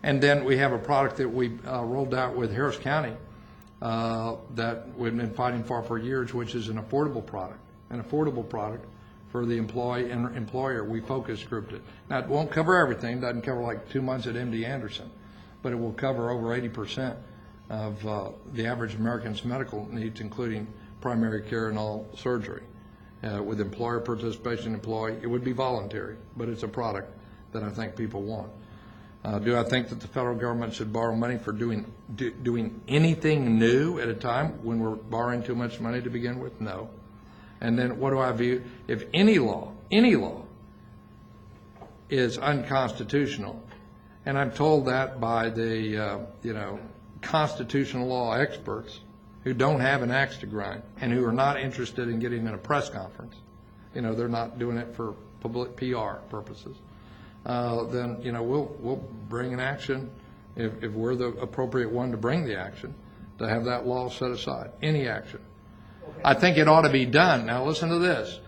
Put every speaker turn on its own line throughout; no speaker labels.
And then we have a product that we rolled out with Harris County that we've been fighting for years, which is an affordable product for the employee and employer. We focus grouped it. Now, it won't cover everything. Doesn't cover like 2 months at MD Anderson, but it will cover over 80% of the average American's medical needs, including primary care and all surgery. With employer participation, it would be voluntary, but it's a product that I think people want. Do I think that the federal government should borrow money for doing anything new at a time when we're borrowing too much money to begin with? No. And then what do I view? If any law is unconstitutional, and I'm told that by the constitutional law experts who don't have an axe to grind and who are not interested in getting in a press conference, they're not doing it for public PR purposes. Then we'll bring an action if we're the appropriate one to bring the action to have that law set aside. Any action. Okay. I think it ought to be done. Now listen to this.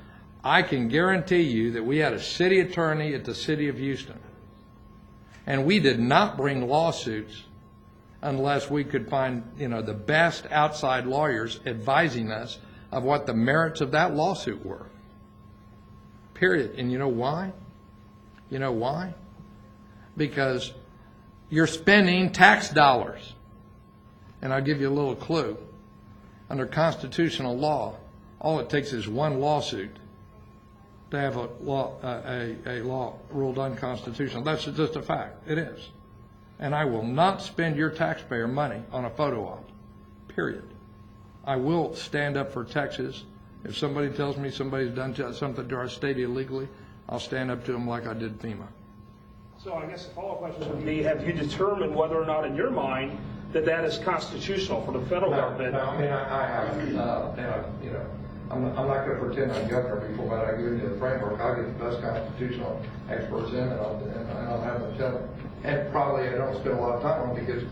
I can guarantee you that we had a city attorney at the city of Houston, and we did not bring lawsuits unless we could find the best outside lawyers advising us of what the merits of that lawsuit were. Period. And you know why? You know why? Because you're spending tax dollars. And I'll give you a little clue. Under constitutional law, all it takes is one lawsuit to have a law ruled unconstitutional. That's just a fact. It is. And I will not spend your taxpayer money on a photo op. Period. I will stand up for Texas. If somebody tells me somebody's done something to our state illegally, I'll stand up to them like I did FEMA.
So I guess the follow-up question would be, have you determined whether or not in your mind that is constitutional for the federal government?
No, I mean, I haven't. I'm not going to pretend I'm governor before, but I give you the framework. I'll get the best constitutional experts in, and I'll have them tell me. And probably I don't spend a lot of time on it because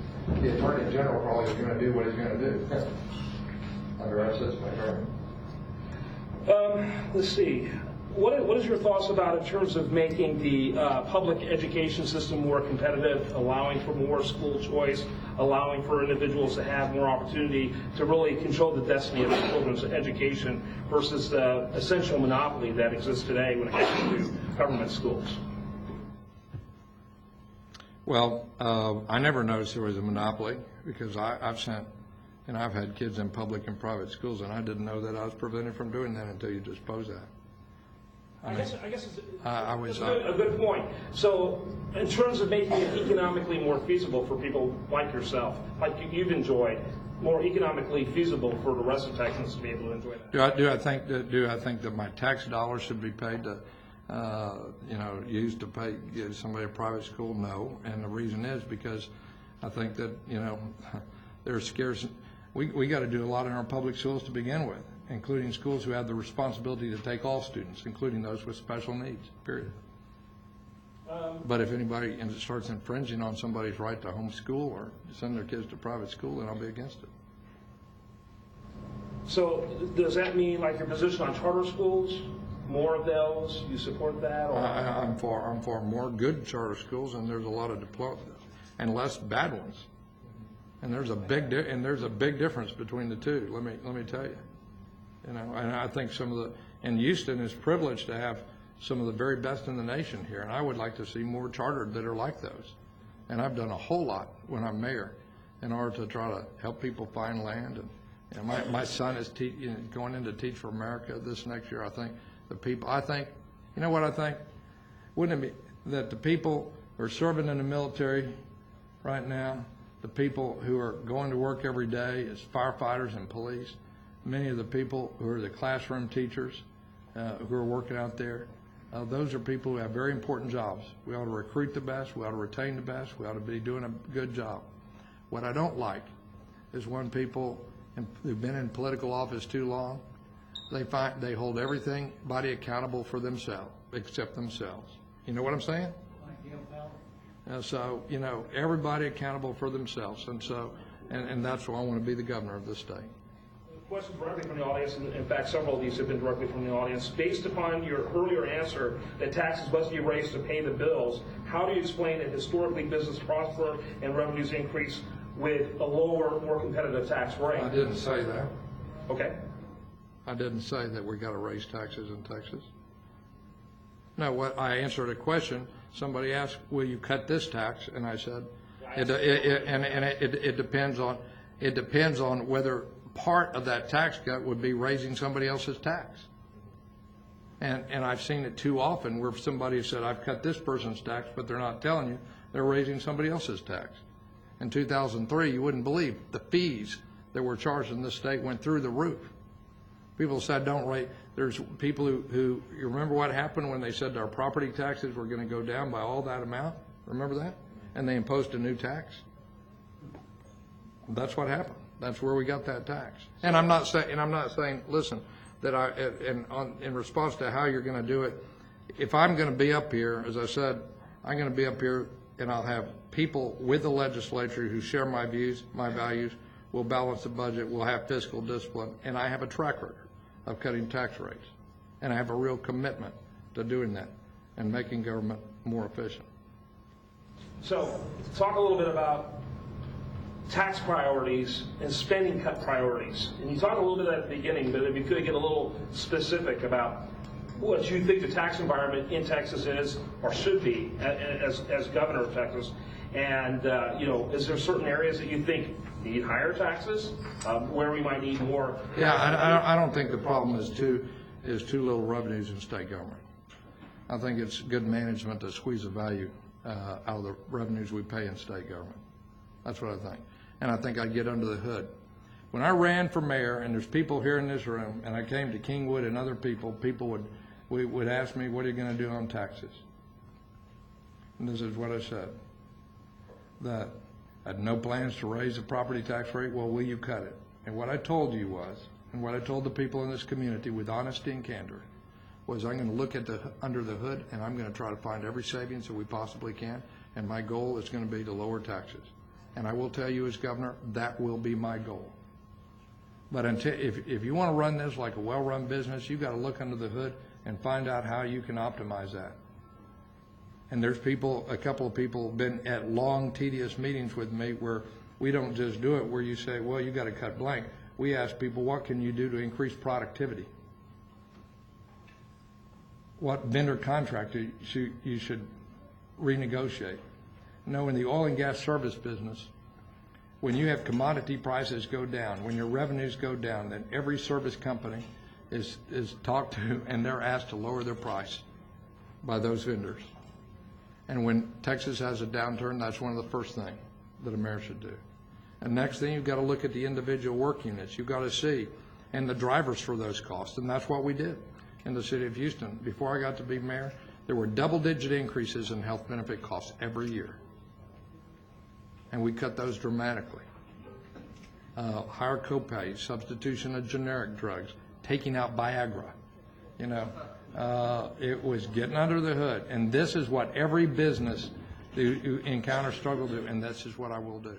the Attorney General probably is going to do what he's going to do. Under that system,
let's see. What is your thoughts about in terms of making the public education system more competitive, allowing for more school choice, allowing for individuals to have more opportunity to really control the destiny of their children's education versus the essential monopoly that exists today when it comes to government schools?
Well, I never noticed there was a monopoly because I've had kids in public and private schools, and I didn't know that I was prevented from doing that until you just posed that.
I guess it's a good point. So in terms of making it economically more feasible for people like yourself, like you've enjoyed, more economically feasible for the rest of Texans to be able to enjoy that.
Do I think that my tax dollars should be paid to used to get somebody a private school? No. And the reason is because I think that there's scarce. We got to do a lot in our public schools to begin with, including schools who have the responsibility to take all students, including those with special needs, period. But if anybody starts infringing on somebody's right to homeschool or send their kids to private school, then I'll be against it.
So does that mean like your position on charter schools, more of those, you support that? Or?
I'm for more good charter schools, and there's a lot of and less bad ones. And there's a big difference between the two. Let me tell you. And I think and Houston is privileged to have some of the very best in the nation here, and I would like to see more chartered that are like those. And I've done a whole lot when I'm mayor in order to try to help people find land. And my son is going in to Teach for America this next year. I think wouldn't it be that the people who are serving in the military right now, the people who are going to work every day as firefighters and police, many of the people who are the classroom teachers who are working out there, those are people who have very important jobs. We ought to recruit the best. We ought to retain the best. We ought to be doing a good job. What I don't like is when people who've been in political office too long, they hold everybody accountable for themselves, except themselves. You know what I'm saying? So, everybody accountable for themselves. And that's why I want to be the governor of this state.
question directly from the audience, and in fact, several of these have been directly from the audience. Based upon your earlier answer that taxes must be raised to pay the bills, how do you explain that historically business prosper and revenues increase with a lower, more competitive tax rate?
I didn't say that.
Okay.
I didn't say that we got to raise taxes in Texas. No, what I answered a question. Somebody asked, "Will you cut this tax?" And I said, "It depends on whether part of that tax cut would be raising somebody else's tax." And I've seen it too often where somebody said, "I've cut this person's tax," but they're not telling you they're raising somebody else's tax. In 2003, you wouldn't believe the fees that were charged in this state went through the roof. People said, "Don't rate." There's people who you remember what happened when they said our property taxes were going to go down by all that amount? Remember that? And they imposed a new tax. That's what happened. That's where we got that tax. And I'm not saying, listen, that in response to how you're going to do it, if I'm going to be up here, as I said, I'm going to be up here and I'll have people with the legislature who share my views, my values. We'll balance the budget. We'll have fiscal discipline. And I have a track record of cutting tax rates. And I have a real commitment to doing that and making government more efficient.
So talk a little bit about tax priorities and spending cut priorities. And you talked a little bit at the beginning, but if you could get a little specific about what you think the tax environment in Texas is or should be as governor of Texas. And, is there certain areas that you think need higher taxes, where we might need more?
Yeah, I don't think the problem is too little revenues in state government. I think it's good management to squeeze the value out of the revenues we pay in state government. That's what I think. And I think I'd get under the hood. When I ran for mayor, and there's people here in this room, and I came to Kingwood and other people would ask me, "What are you going to do on taxes?" And this is what I said. That I had no plans to raise the property tax rate. Well, will you cut it? And what I told you was, and what I told the people in this community with honesty and candor, was I'm going to look at under the hood, and I'm going to try to find every savings that we possibly can, and my goal is going to be to lower taxes. And I will tell you as governor, that will be my goal. But if you want to run this like a well-run business, you've got to look under the hood and find out how you can optimize that. And there's a couple of people have been at long, tedious meetings with me where we don't just do it where you say, "Well, you got to cut blank." We ask people, what can you do to increase productivity? What vendor contract you should renegotiate? In the oil and gas service business, when you have commodity prices go down, when your revenues go down, then every service company is talked to and they're asked to lower their price by those vendors. And when Texas has a downturn, that's one of the first things that a mayor should do. And next thing, you've got to look at the individual work units. You've got to see, and the drivers for those costs. And that's what we did in the city of Houston. Before I got to be mayor, there were double-digit increases in health benefit costs every year. And we cut those dramatically. Higher copays, substitution of generic drugs, taking out Viagra. It was getting under the hood. And this is what every business who encounters struggle do, and this is what I will do.